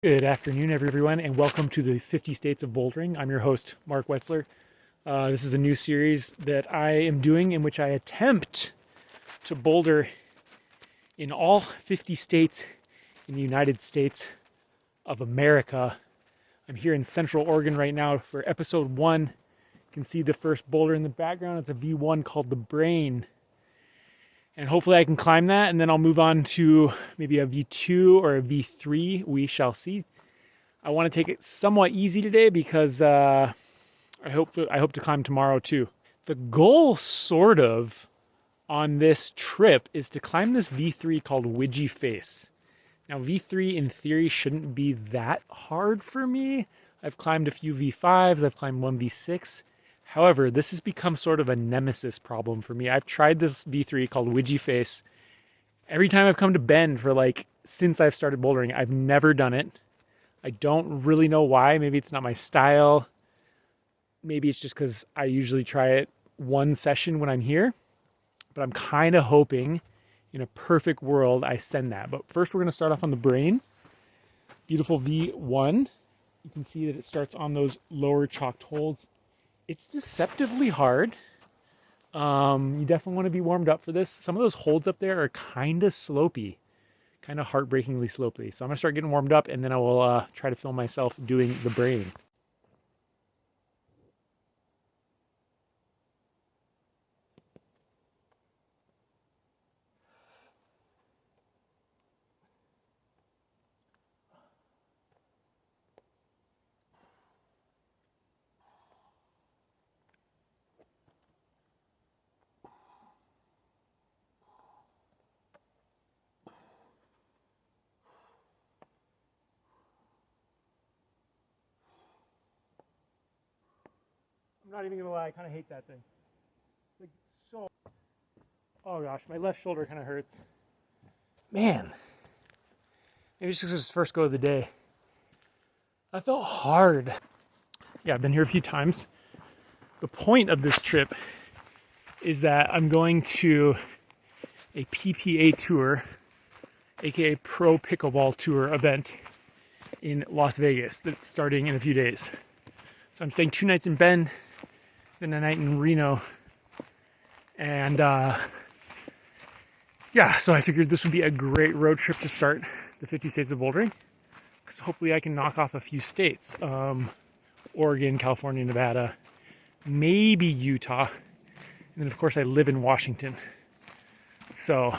Good afternoon, everyone, and welcome to the 50 States of Bouldering. I'm your host, Mark Wetzler. This is a new series that I am doing in which I attempt to boulder in all 50 states in the United States of America. I'm here in Central Oregon right now for episode 1. You can see the first boulder in the background. It's a V1 called the Brain. And hopefully I can climb that, and then I'll move on to maybe a V2 or a V3. We shall see. I want to take it somewhat easy today because I hope to climb tomorrow too. The goal, sort of, on this trip is to climb this V3 called Widgie Face. Now, V3 in theory shouldn't be that hard for me. I've climbed a few V5s. I've climbed one V6. However, this has become sort of a nemesis problem for me. I've tried this V3 called Widgie Face. Every time I've come to Bend since I've started bouldering, I've never done it. I don't really know why. Maybe it's not my style. Maybe it's just because I usually try it one session when I'm here. But I'm kind of hoping in a perfect world I send that. But first we're going to start off on the Brain. Beautiful V1. You can see that it starts on those lower chalked holes. It's deceptively hard. You definitely want to be warmed up for this. Some of those holds up there are kind of slopey, kind of heartbreakingly slopey. So I'm going to start getting warmed up, and then I will try to film myself doing the Brain. I'm not even gonna lie, I kind of hate that thing. It's like so. Oh gosh, my left shoulder kind of hurts. Man, maybe it's just this first go of the day. I felt hard. Yeah, I've been here a few times. The point of this trip is that I'm going to a PPA tour, aka Pro Pickleball Tour event in Las Vegas that's starting in a few days. So I'm staying 2 nights in Bend, then a night in Reno. And so I figured this would be a great road trip to start the 50 States of Bouldering. Because hopefully I can knock off a few states. Oregon, California, Nevada, maybe Utah. And then of course I live in Washington. So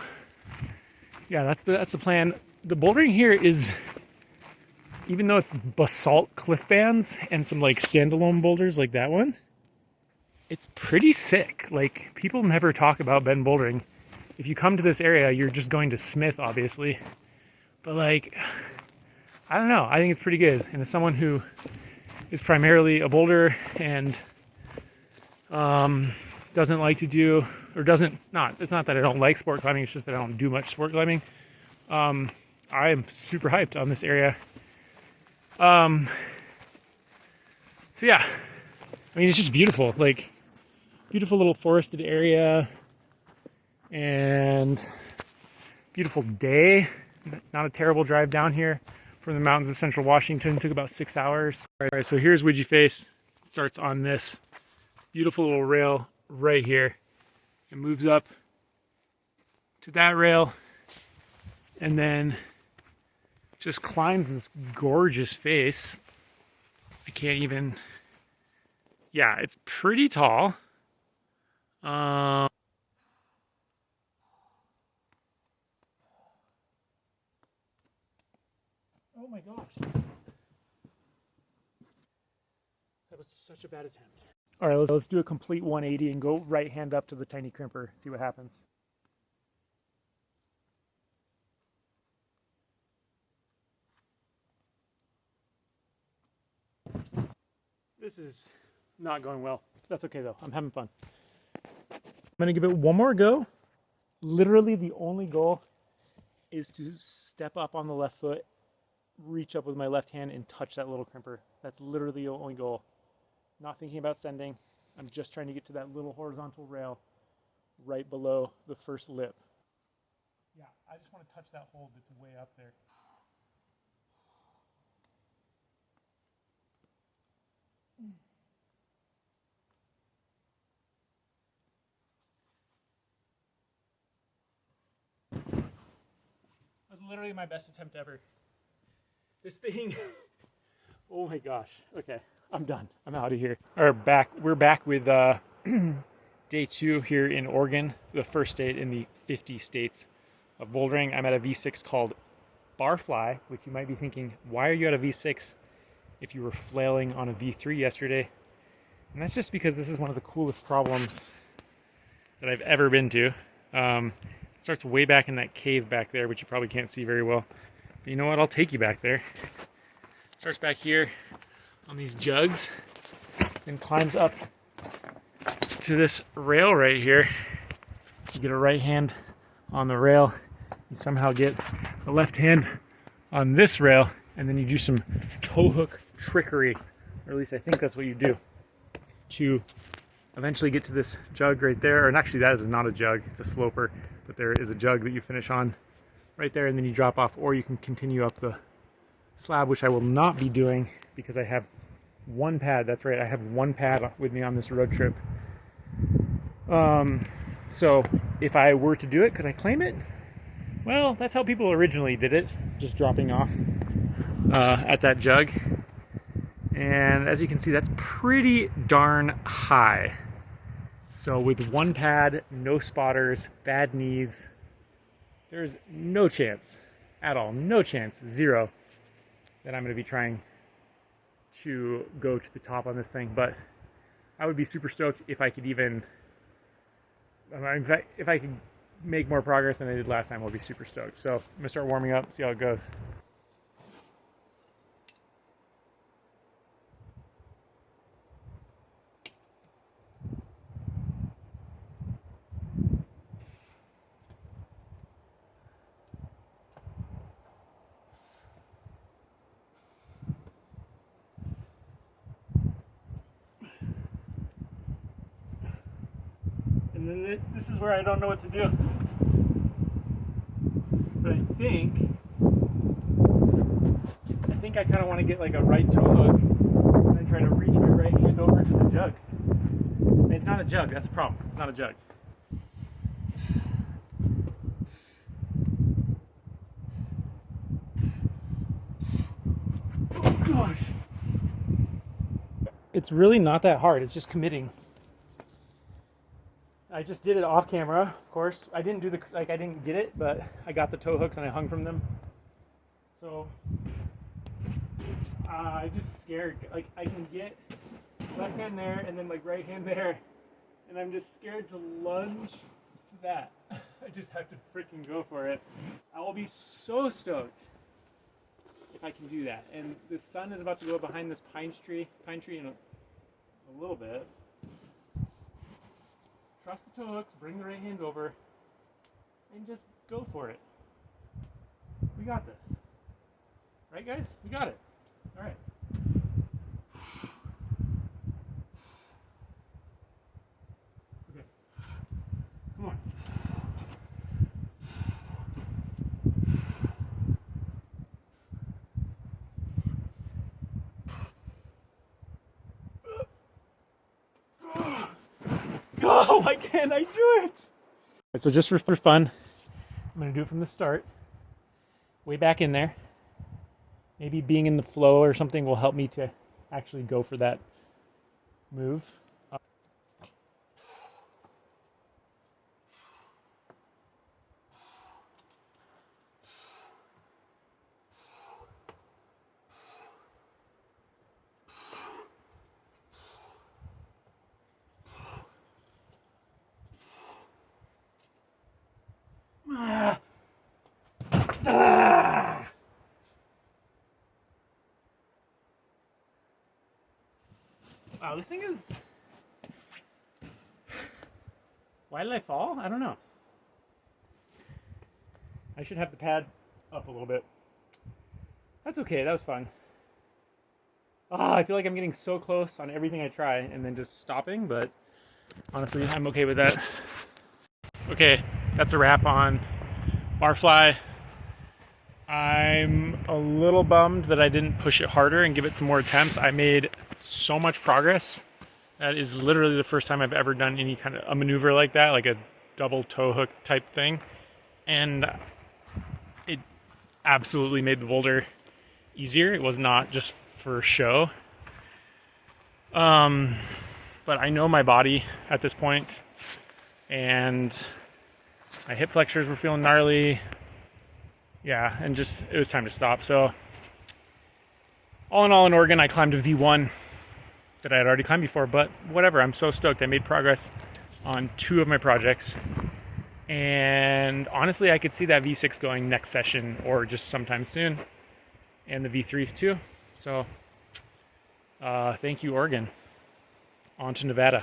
yeah, that's the plan. The bouldering here is, even though it's basalt cliff bands and some standalone boulders like that one, it's pretty sick. People never talk about Bend bouldering. If you come to this area, you're just going to Smith, obviously. But I don't know. I think it's pretty good. And as someone who is primarily a boulder and doesn't like to do, or doesn't, not, it's not that I don't like sport climbing, it's just that I don't do much sport climbing. I am super hyped on this area. So yeah, I mean, it's just beautiful. Beautiful little forested area and beautiful day. Not a terrible drive down here from the mountains of central Washington. It took about 6 hours. All right, so here's Widgie Face. It starts on this beautiful little rail right here. It moves up to that rail and then just climbs this gorgeous face. I can't even, yeah, it's pretty tall. Oh my gosh. That was such a bad attempt. All right, let's do a complete 180 and go right hand up to the tiny crimper, see what happens. This is not going well. That's okay though, I'm having fun. I'm gonna give it one more go. Literally the only goal is to step up on the left foot, reach up with my left hand and touch that little crimper. That's literally the only goal. Not thinking about sending. I'm just trying to get to that little horizontal rail right below the first lip. Yeah, I just want to touch that hold that's way up there. literally my best attempt ever. This thing, oh my gosh. Okay, I'm done. I'm out of here. We're back with day 2 here in Oregon, the first state in the 50 states of bouldering. I'm at a V6 called Barfly, which you might be thinking, why are you at a V6 if you were flailing on a V3 yesterday? And that's just because this is one of the coolest problems that I've ever been to. It starts way back in that cave back there, which you probably can't see very well. But you know what? I'll take you back there. It starts back here on these jugs and climbs up to this rail right here. You get a right hand on the rail. You somehow get the left hand on this rail, and then you do some toe hook trickery, or at least I think that's what you do, to eventually get to this jug right there. And actually that is not a jug, it's a sloper, but there is a jug that you finish on right there, and then you drop off, or you can continue up the slab, which I will not be doing because I have one pad. That's right, I have one pad with me on this road trip. So if I were to do it, could I claim it? Well, that's how people originally did it, just dropping off at that jug. And as you can see, that's pretty darn high. So with one pad, no spotters, bad knees, there's no chance at all, no chance, zero, that I'm going to be trying to go to the top on this thing. But I would be super stoked if I could even, in fact, if I could make more progress than I did last time, I'll be super stoked. So I'm going to start warming up, see how it goes. And then this is where I don't know what to do. But I think I kind of want to get like a right toe hook and then try to reach my right hand over to the jug. It's not a jug, that's the problem. It's not a jug. Oh gosh. It's really not that hard, it's just committing. I just did it off camera, of course. I didn't do I didn't get it, but I got the toe hooks and I hung from them. So, I just scared. Like, I can get left hand there and then like right hand there, and I'm just scared to lunge to that. I just have to freaking go for it. I will be so stoked if I can do that. And the sun is about to go behind this pine tree in a little bit. Trust the toe hooks, bring the right hand over, and just go for it. We got this. Right, guys? We got it. All right. Okay. Come on. Oh, why can't I do it? So just for fun, I'm going to do it from the start. Way back in there. Maybe being in the flow or something will help me to actually go for that move. Wow, this thing is... Why did I fall? I don't know. I should have the pad up a little bit. That's okay, that was fun. I feel like I'm getting so close on everything I try and then just stopping, but honestly, I'm okay with that. Okay, that's a wrap on Barfly. I'm a little bummed that I didn't push it harder and give it some more attempts. I made so much progress. That is literally the first time I've ever done any kind of a maneuver like that, like a double toe hook type thing. And absolutely made the boulder easier. It was not just for show. But I know my body at this point, and my hip flexors were feeling gnarly. Yeah, and just it was time to stop. So all in all, in Oregon, I climbed a V1 that I had already climbed before, but whatever. I'm so stoked. I made progress on 2 of my projects. And honestly, I could see that V6 going next session or just sometime soon. And the V3 too. So thank you, Oregon. On to Nevada.